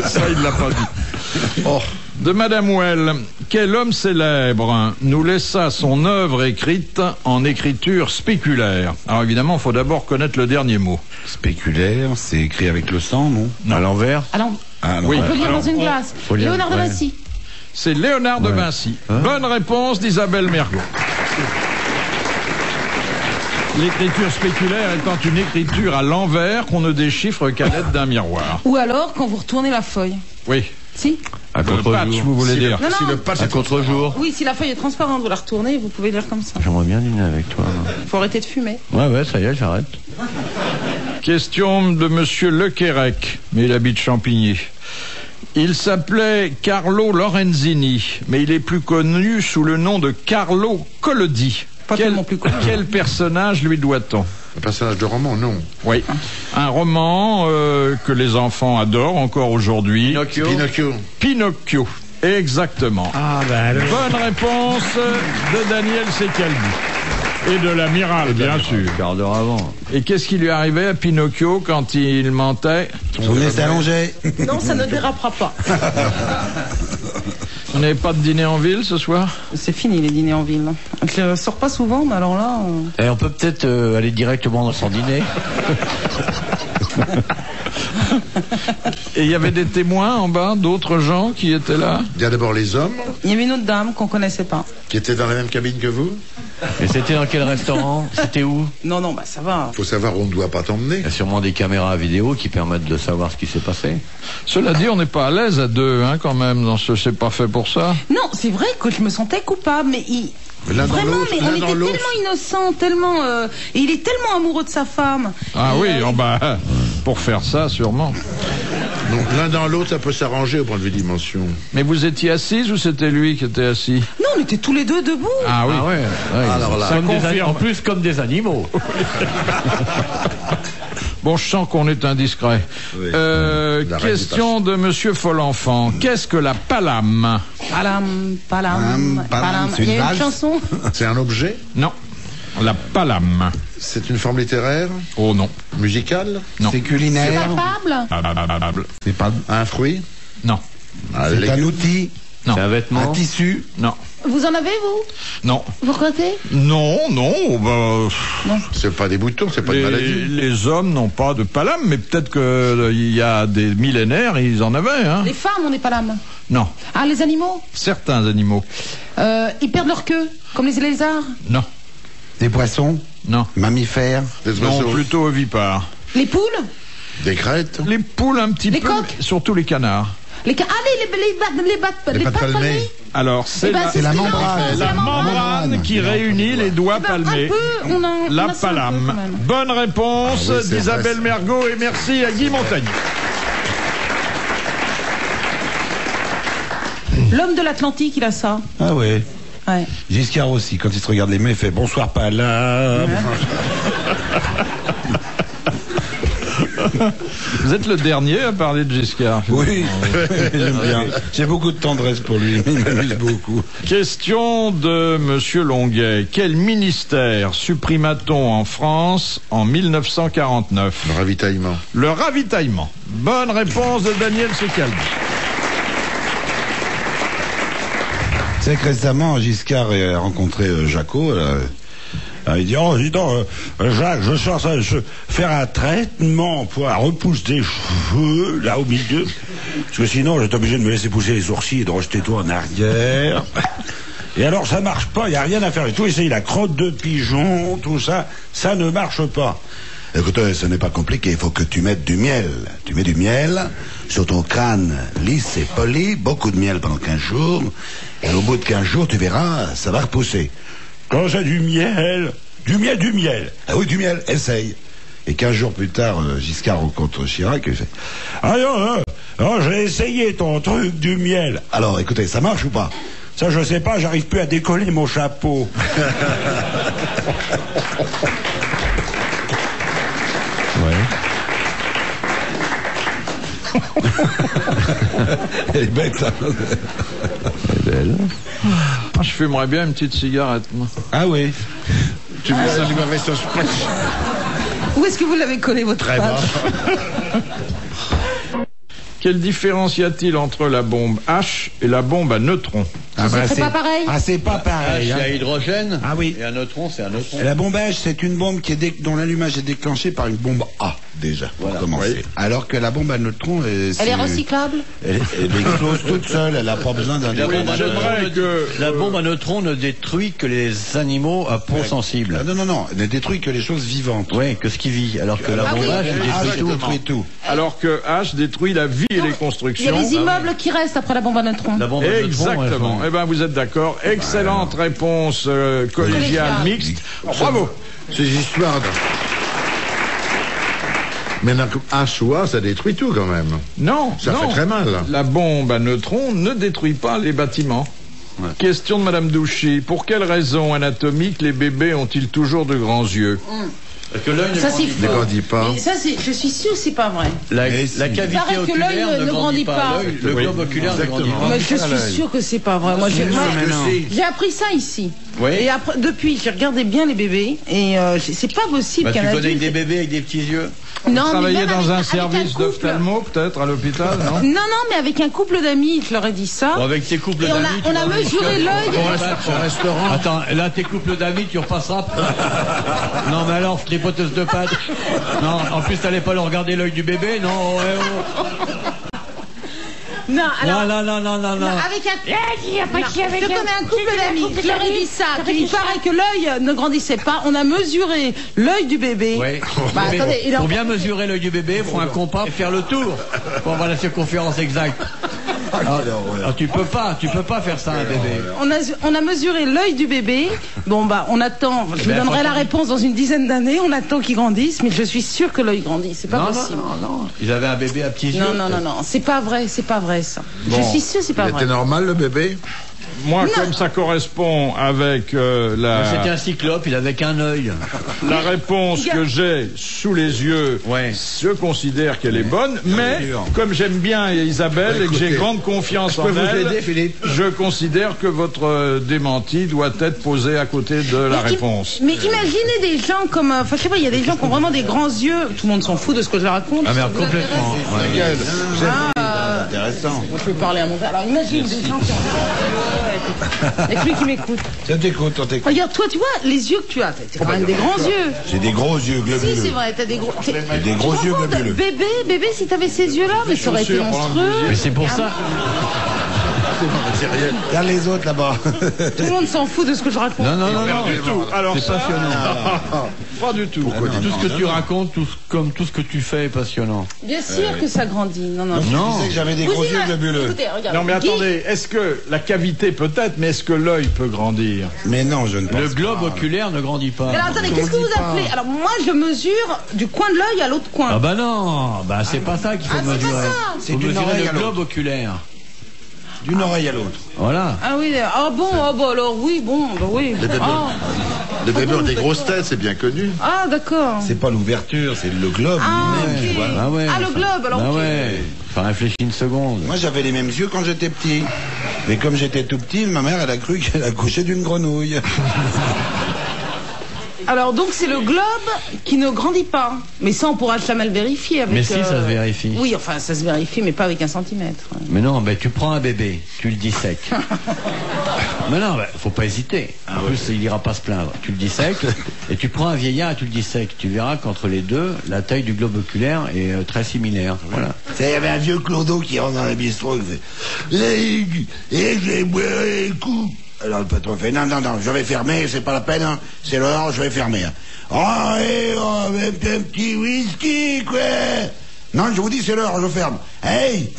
Ça, il l'a pas dit. Oh. De Madame Well, quel homme célèbre nous laissa son œuvre écrite en écriture spéculaire? Alors évidemment, il faut d'abord connaître le dernier mot. Spéculaire, c'est écrit avec le sang, non? À l'envers? Oui. On peut lire dans une glace. Léonard de Vinci. C'est Léonard de Vinci. Bonne réponse d'Isabelle Mergo. L'écriture spéculaire étant une écriture à l'envers qu'on ne déchiffre qu'à l'aide d'un miroir. Ou alors quand vous retournez la feuille. Oui. Si. À contre-jour. Le patch, vous voulez dire. Non, Si le patch à contre-jour. Oui, si la feuille est transparente, vous la retournez, vous pouvez lire comme ça. J'aimerais bien dîner avec toi. Il faut arrêter de fumer. Ouais, ça y est, j'arrête. Question de Monsieur Lequérec, mais il habite Champigny. Il s'appelait Carlo Lorenzini, mais il est plus connu sous le nom de Carlo Collodi. Quel personnage lui doit-on? Un personnage de roman, non. Oui. Un roman que les enfants adorent encore aujourd'hui. Pinocchio. Exactement. Bonne réponse de Daniel Secaldi. Et de l'amiral, bien sûr. Quart d'heure avant. Et qu'est-ce qui lui arrivait à Pinocchio quand il mentait? Son nez s'allongeait. Non, ça ne dérapera pas. Vous n'avez pas de dîner en ville ce soir? C'est fini les dîners en ville. Je ne sors pas souvent, mais alors là... Et on peut peut-être aller directement dans son dîner. Et il y avait des témoins en bas, d'autres gens qui étaient là? Il y a d'abord les hommes. Il y avait une autre dame qu'on connaissait pas. Qui étaient dans la même cabine que vous. Et c'était dans quel restaurant? C'était où? Non, bah ça va. Faut savoir où on ne doit pas t'emmener. Il y a sûrement des caméras vidéo qui permettent de savoir ce qui s'est passé. Cela dit, on n'est pas à l'aise à deux, hein, quand même. Dans ce, c'est pas fait pour ça. Non, c'est vrai que je me sentais coupable, mais vraiment, mais on était tellement innocents, tellement... et il est tellement amoureux de sa femme. Ah oui, pour faire ça, sûrement. Donc l'un dans l'autre, ça peut s'arranger au point de vue dimension. Mais vous étiez assise ou c'était lui qui était assis? Non, on était tous les deux debout. Ah oui. Alors là, ça confirme. En plus, comme des animaux. Bon, je sens qu'on est indiscret. Oui. Question de Monsieur Folenfant. Qu'est-ce que la palame? Palam. Il y a une chanson. C'est un objet? Non. La palame. C'est une forme littéraire? Oh non. Musicale? Non. C'est culinaire. Palpable. C'est pas Un fruit? Non. c'est un outil. Non. C'est un vêtement. Un tissu. Non. Vous en avez, vous? Non. Vous crottez? Non. C'est pas des boutons, c'est pas une maladie. Les hommes n'ont pas de palame, mais peut-être qu'il y a des millénaires, ils en avaient. Hein. Les femmes ont des palames. Non. Ah, les animaux? Certains animaux. Ils perdent leur queue, comme les lézards? Non. Des poissons. Non. Mammifères. Des Non, oiseaux? plutôt ovipares. Les poules? Des crêtes? Les poules un petit Les peu, coqs? surtout les canards. Les pattes palmées? Alors, c'est c'est la membrane. C'est la membrane qui réunit les doigts palmés. La palame. Bonne réponse Ah oui, c'est d'Isabelle vrai, Mergo et merci à Guy Montagny. L'homme de l'Atlantique, il a ça. Ah ouais. Ouais. Giscard aussi, quand il se regarde les mains, il fait bonsoir palame. Vous êtes le dernier à parler de Giscard. Oui, j'aime bien. J'ai beaucoup de tendresse pour lui, il m'amuse beaucoup. Question de Monsieur Longuet. Quel ministère supprima-t-on en France en 1949? Le ravitaillement. Le ravitaillement. Bonne réponse de Daniel Secaldi. C'est que récemment, Giscard a rencontré Jaco Alors, il dit, oh, dis donc, Jacques, je suis en train de faire un traitement pour la repousse des cheveux, là, au milieu. Parce que sinon, j'étais obligé de me laisser pousser les sourcils et de rejeter tout en arrière. Et alors, ça marche pas, il n'y a rien à faire. J'ai tout essayé, la crotte de pigeon, tout ça, ça ne marche pas. Écoute, ce n'est pas compliqué, il faut que tu mettes du miel. Tu mets du miel sur ton crâne lisse et poli, beaucoup de miel pendant 15 jours, et au bout de 15 jours, tu verras, ça va repousser. Quand j'ai du miel. Ah oui, du miel, essaye. Et 15 jours plus tard, Giscard rencontre Chirac et il fait, ah non, j'ai essayé ton truc du miel. alors, écoutez, ça marche ou pas? Ça, je sais pas, j'arrive plus à décoller mon chapeau. Elle est bête, ça. Elle est belle. Ah, je fumerais bien une petite cigarette, moi. Ah oui. Tu mets ça lui avait son scratch. Où est-ce que vous l'avez collé, votre Très page? Quelle différence y a-t-il entre la bombe H et la bombe à neutrons? C'est pas pareil. Ah, c'est pas pareil. Il y a hydrogène. Ah oui. Et un neutron, c'est un neutron. Et la bombe H, c'est une bombe dont l'allumage est déclenché par une bombe A, déjà, pour commencer. Oui. Alors que la bombe à neutrons, Elle est recyclable. Elle explose toute seule, elle n'a pas besoin d'un... La bombe à neutrons ne détruit que les animaux à peau sensible. Non, elle ne détruit que les choses vivantes. Oui, que ce qui vit. Alors que la bombe H, elle détruit tout. Alors que H détruit la vie et les constructions. Il y a des immeubles qui restent après la bombe à neutrons. La bombe à neutrons, exactement. Eh ben, vous êtes d'accord. Excellente réponse collégiale mixte. Bravo. Ces histoires de... Mais un choix, ça détruit tout quand même. Non, ça fait très mal. La bombe à neutrons ne détruit pas les bâtiments. Ouais. Question de Madame Douchy. Pour quelle raison anatomique les bébés ont-ils toujours de grands yeux? Parce que l'œil ne grandit pas. Mais ça, je suis sûr que c'est pas vrai. La cavité oculaire ne grandit pas. Le globe oculaire ne grandit pas. Mais je suis sûr que c'est pas vrai. Moi, j'ai appris ça ici. Oui. Et après, depuis, j'ai regardé bien les bébés et c'est pas possible qu'un adulte... Tu connais des bébés avec des petits yeux? Non, vous travaillez dans un service d'ophtalmo, peut-être, à l'hôpital, non? Non, mais avec un couple d'amis, je leur ai dit ça. Bon, avec tes couples d'amis... On a mesuré l'œil... Au restaurant... Attends, là, tes couples d'amis, tu repasseras... Non, mais alors, tripoteuse de pâtes... Non, en plus, t'allais pas leur regarder l'œil du bébé, non? Non, alors... Non. Avec un... Je connais un couple d'amis, je leur ai dit ça, qu'il paraît que l'œil ne grandissait pas. On a mesuré l'œil du bébé. Oui. Attendez, pour bien mesurer l'œil du bébé, il faut un compas et faire le tour pour avoir la circonférence exacte. Alors, tu peux pas faire ça à un bébé. On a mesuré l'œil du bébé. Bon, on attend. Je vous donnerai la réponse dans une dizaine d'années. On attend qu'il grandisse, mais je suis sûre que l'œil grandit. C'est pas possible. Non. Ils avaient un bébé à petits yeux. Non. C'est pas vrai ça. Bon. Je suis sûre, c'est pas vrai. C'était normal le bébé? Moi, comme ça correspond avec la... C'était un cyclope, il avait qu'un œil. La réponse que j'ai sous les yeux, je considère qu'elle est bonne, mais comme j'aime bien Isabelle et que j'ai grande confiance en elle, je considère que votre démenti doit être posé à côté de la réponse. Mais imaginez des gens comme... Enfin, je sais pas, il y a des gens qui ont vraiment des grands yeux. Tout le monde s'en fout de ce que je raconte. Ah merde, complètement. Intéressant. Moi, je peux parler à mon père. Alors imagine des gens qui ont... Il y a que lui qui m'écoute. On t'écoute. Regarde, toi, tu vois, les yeux que tu as, t'as quand même des grands yeux. J'ai des gros yeux globuleux. Si, c'est vrai, t'as des gros... Des gros yeux globuleux. Bébé, si t'avais ces yeux-là, mais ça aurait été monstrueux. Mais c'est pour ça... Regarde les autres là-bas. Tout le monde s'en fout de ce que je raconte. Non. du tout. Alors c'est passionnant. Pas du tout. Tout ce que tu racontes, comme tout ce que tu fais est passionnant. Bien sûr que ça grandit. Non. Je disais que j'avais des gros yeux globuleux. Écoutez, regarde. Non mais attendez, est-ce que la cavité peut-être, mais est-ce que l'œil peut grandir? Mais non, je ne pense pas. Le globe oculaire ne grandit pas. Alors attendez, qu'est-ce que vous appelez? Alors moi je mesure du coin de l'œil à l'autre coin. Ah bah non, c'est pas ça qu'il faut mesurer. C'est faut d'une mesurer oreille le à l'autre. globe oculaire. D'une oreille à l'autre. Voilà. Ah oui, alors oui, Les bébés ont des grosses têtes, c'est bien connu. Ah d'accord. C'est pas l'ouverture, c'est le globe lui-même, tu vois. Le globe, alors Enfin, réfléchis une seconde. Moi, j'avais les mêmes yeux quand j'étais petit. Mais comme j'étais tout petit, ma mère, elle a cru qu'elle accouchait d'une grenouille. Alors donc c'est le globe qui ne grandit pas. Mais ça on pourra jamais le vérifier avec... Mais si, ça se vérifie. Oui, enfin ça se vérifie mais pas avec 1 centimètre. Mais non, tu prends un bébé, tu le dissèques. Mais non, faut pas hésiter. En plus, il ira pas se plaindre. Tu le dissèques, et tu prends un vieillard et tu le dissèques. Tu verras qu'entre les deux, la taille du globe oculaire est très similaire. Voilà. Il y avait un vieux clodo qui rentre dans le bistrot et fait et j'ai boire un coup. Alors le patron fait non, je vais fermer, c'est pas la peine, hein. C'est l'heure, je vais fermer. Hein. Un petit whisky, quoi. Non, je vous dis, c'est l'heure, je ferme. Hey,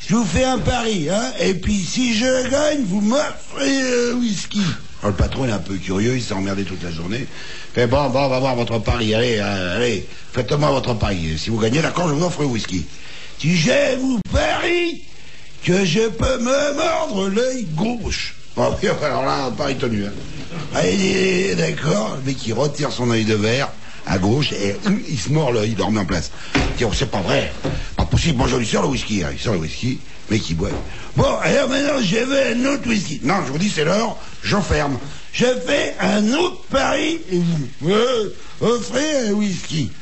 je vous fais un pari, hein. Et puis si je gagne, vous m'offrez un whisky. Alors, le patron il est un peu curieux, il s'est emmerdé toute la journée. Fait bon, on va voir votre pari. Allez, faites-moi votre pari. Si vous gagnez, d'accord, je vous offre un whisky. Si je vous parie que je peux me mordre l'œil gauche. Bon, alors là, pari tenu. Hein. Allez, d'accord. Le mec, il retire son œil de verre à gauche et il se mord l'œil, il le remet en place. Il dit, oh, c'est pas vrai. Pas possible. Moi, je lui sors le whisky. Hein. Il sort le whisky, le mec, il boit. Bon, alors maintenant, je veux un autre whisky. Non, je vous dis, c'est l'heure, j'enferme. Je fais un autre pari et vous me offrez un whisky.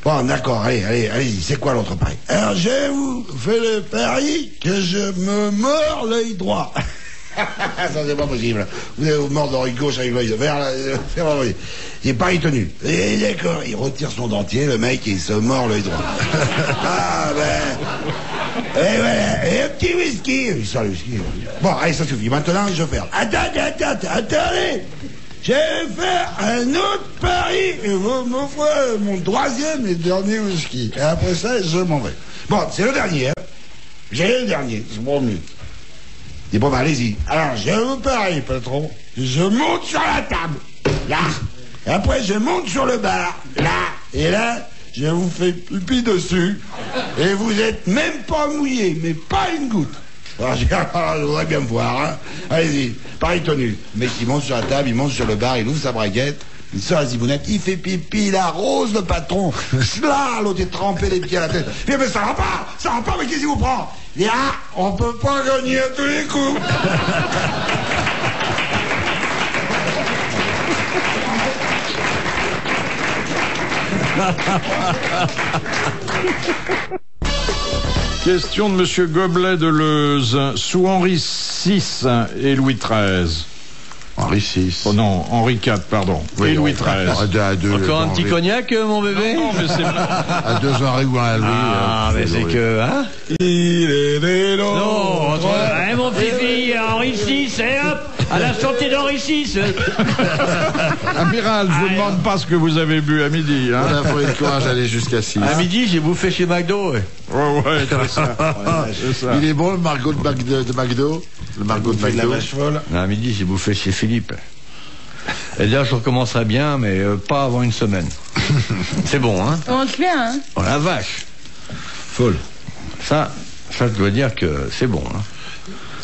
Bon, d'accord, allez-y, c'est quoi l'autre pari? Alors, je vous fais le pari que je me mords l'œil droit. Ça, c'est pas possible. Vous allez vous mordre l'œil gauche avec l'œil de verre, c'est pas possible. Il est pari tenu. Et d'accord, il retire son dentier, le mec, et il se mord l'œil droit. Ah, ben... Et voilà, et un petit whisky. Il sort le whisky. Bon, allez, ça suffit. Maintenant, je ferme. Attendez. Je vais faire un autre pari et vous m'offrez mon troisième et dernier whisky. Et après ça, je m'en vais. Bon, c'est le dernier, hein. J'ai le dernier, c'est bon mieux. Dis bon, bah, allez-y. Alors, je vous parie, patron. Je monte sur la table. Là. Et après, je monte sur le bar. Là. Et là, je vous fais pipi dessus. Et vous êtes même pas mouillé, mais pas une goutte. Alors, je voudrais bien me voir, hein. Allez-y, pari tenu. Le mec, il monte sur la table, il monte sur le bar, il ouvre sa braguette, il sort la zibounette, il fait pipi, il arrose le patron. Là, l'autre est trempé les pieds à la tête. Il dit, mais ça va pas, mais qu'est-ce qui vous prend? Il dit, ah, on peut pas gagner à tous les coups. Question de Monsieur Goblet de Leuze. Sous Henri VI et Louis XIII. Henri VI. Oh non, Henri IV, pardon. Oui, et Louis XIII. Encore un petit cognac, mon bébé? Non, mais c'est à 2 Henri ou à Louis. Ah, mais c'est que, hein? Il est des Non, mon fifi, Henri VI, et hop, à la santé d'Henri VI. Amiral, je vous demande pas ce que vous avez bu à midi, hein? On a pris le courage d'aller jusqu'à 6. À midi, j'ai bouffé chez McDo, ouais. Ouais, c'est ça. C'est ça. Il est bon, le Margot de McDo? Le Margot de McDo? À midi, j'ai bouffé chez Philippe. Et d'ailleurs, je recommencerai bien, mais pas avant une semaine. C'est bon, hein? On mange bien, hein? Oh la vache! Folle. Ça, je dois dire que c'est bon, hein.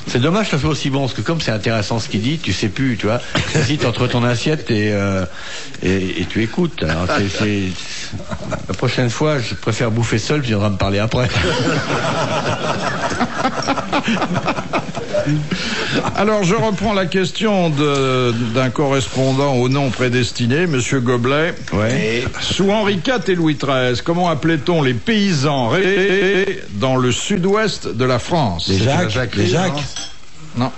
C'est dommage que ça soit aussi bon, parce que comme c'est intéressant ce qu'il dit, tu sais plus, tu vois. Tu hésites entre ton assiette et tu écoutes. Alors, la prochaine fois, je préfère bouffer seul, tu viendras me parler après. Alors, je reprends la question d'un correspondant au nom prédestiné, Monsieur Goblet. Ouais. Sous Henri IV et Louis XIII, comment appelait-on les paysans dans le sud-ouest de la France? Les Jacques. Non.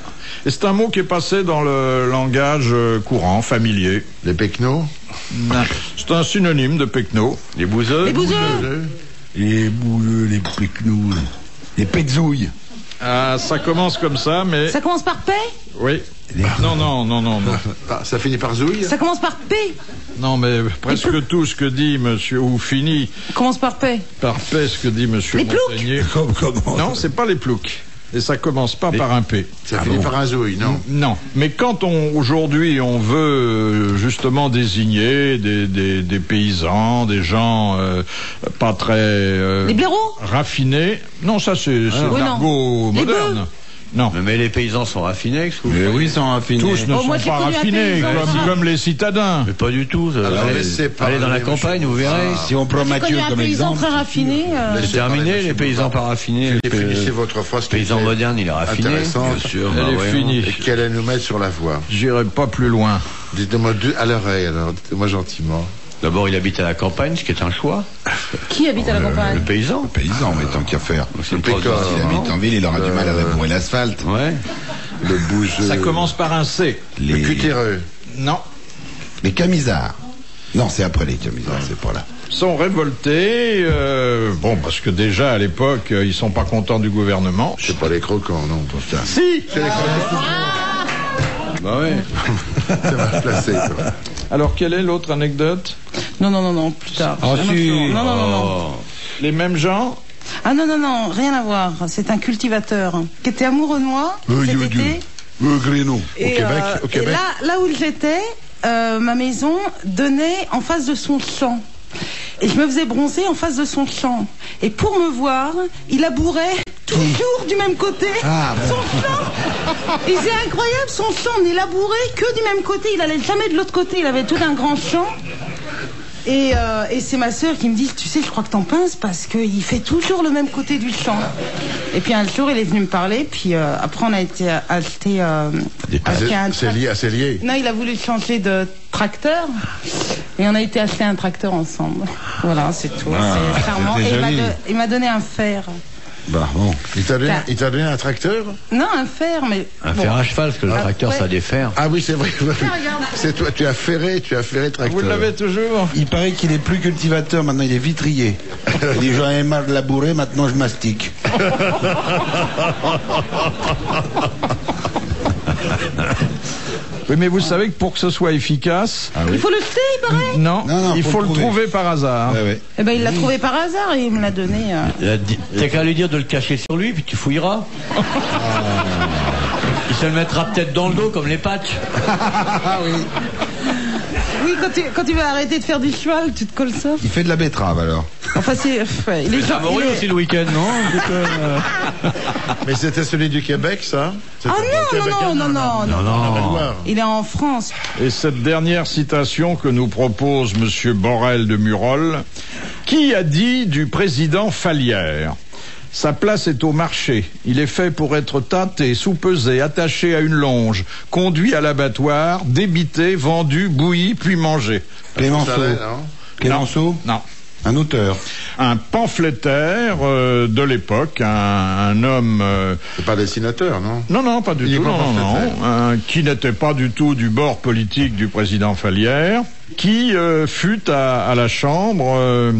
Et c'est un mot qui est passé dans le langage courant, familier. Les Pecnos? Non. C'est un synonyme de Pecno. Les bouseux? Les bouseux? Les bouleux, les Pecnos, les Petzouilles. Ah, ça commence comme ça, mais... Ça commence par paix? Oui. Non. Ça finit par zouille? Ça commence par paix? Non, mais presque tout ce que dit monsieur, ou finit... Commence par paix? Par paix, ce que dit monsieur Montagnier. Comment? Non, c'est pas les ploucs. Et ça commence pas par un P. Ça finit par un zouille, non? Non. Mais quand aujourd'hui on veut justement désigner des paysans, des gens pas très les blaireaux raffinés. Non, ça c'est l'argot moderne. Non. Mais les paysans sont raffinés, excusez-moi. Mais oui, ils sont raffinés. Tous ne sont pas raffinés, comme les citadins. Mais pas du tout. Allez dans la campagne, vous verrez. Si on prend Mathieu comme exemple. Très raffiné. C'est terminé, les paysans pas raffinés. Finissez votre phrase. Paysan moderne, il est raffiné. Bien sûr. Elle est finie. Et qu'elle allait nous mettre sur la voie. J'irai pas plus loin. Dites-moi à l'oreille, alors. Dites-moi gentiment. D'abord, il habite à la campagne, ce qui est un choix. Qui habite à la campagne? Le paysan. Le paysan, mais tant qu'à faire. C'est le S'il habite en ville, il aura du mal à labourer l'asphalte. Ouais. Le bougeux. Ça commence par un C. Le cutéreux. Non. Les camisards. Non, c'est après les camisards, c'est pas là. Sont révoltés, parce que déjà à l'époque, ils sont pas contents du gouvernement. C'est pas les croquants, non, pour ça. Si. C'est les croquants. Bah ouais. C'est mal placé, toi. Alors, quelle est l'autre anecdote? Non, plus tard. Ah si. Non. Les mêmes gens? Ah non, rien à voir. C'est un cultivateur qui était amoureux de moi cet été. Grénou. Et, Au Québec. Et là où j'étais, ma maison donnait en face de son champ. Et je me faisais bronzer en face de son champ. Et pour me voir, il labourait toujours du même côté son champ. Et c'est incroyable, son champ n'est labouré que du même côté. Il allait jamais de l'autre côté. Il avait tout un grand champ. Et c'est ma sœur qui me dit, tu sais, je crois que t'en pinces parce qu'il fait toujours le même côté du champ. Et puis un jour, il est venu me parler, puis après on a été acheter un C'est lié. Non, il a voulu changer de tracteur, et on a été acheter un tracteur ensemble. Voilà, c'est tout. C'est charmant. Et il m'a donné un fer. Bah bon. Il t'a donné un tracteur? Non, un fer, mais... Un fer à cheval, parce que le tracteur, ça a des fers. Ah oui, c'est vrai. C'est toi, tu as ferré le tracteur. Vous l'avez toujours? Il paraît qu'il est plus cultivateur, maintenant il est vitrier. Il dit, j'en ai marre de labourer, maintenant je mastique. Oui, mais vous savez que pour que ce soit efficace... Il faut le jeter, il paraît. Non, il faut le trouver par hasard. Ouais. Eh ben, il l'a trouvé par hasard et il me l'a donné. T'as qu'à lui dire de le cacher sur lui, puis tu fouilleras. Il se le mettra peut-être dans le dos, comme les patchs. Ah oui. Oui, quand tu vas arrêter de faire du cheval, tu te colles ça. Il fait de la betterave alors. Enfin, il est Savoureux aussi le week-end, non? Mais c'était celui du Québec, ça? Ah non. Il est en France. Et cette dernière citation que nous propose M. Borel de Murol, qui a dit du président Fallières: sa place est au marché. Il est fait pour être tâté, soupesé, attaché à une longe, conduit à l'abattoir, débité, vendu, bouilli, puis mangé. Clémenceau? Non. Un auteur. Un pamphlétaire de l'époque, un homme... C'est pas dessinateur, non? Non, pas du tout. Qui n'était pas du tout du bord politique du président Fallières, qui fut à la Chambre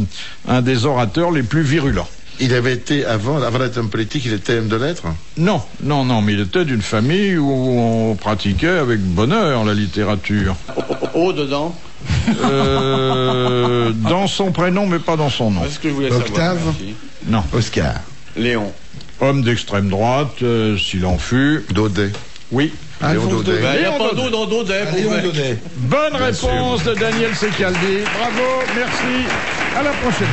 un des orateurs les plus virulents. Il avait été, avant d'être homme politique, il était homme de lettres? Non, mais il était d'une famille où on pratiquait avec bonheur la littérature. Dedans? Dans son prénom, mais pas dans son nom. C'est ce que je voulais Octave? savoir. Non. Oscar? Léon. Homme d'extrême droite, s'il en fut. Daudet? Oui. Alphonse Daudet. Il n'y a pas d'eau dans Daudet. Bonne réponse de Daniel Secaldi. Bravo, merci. À la prochaine.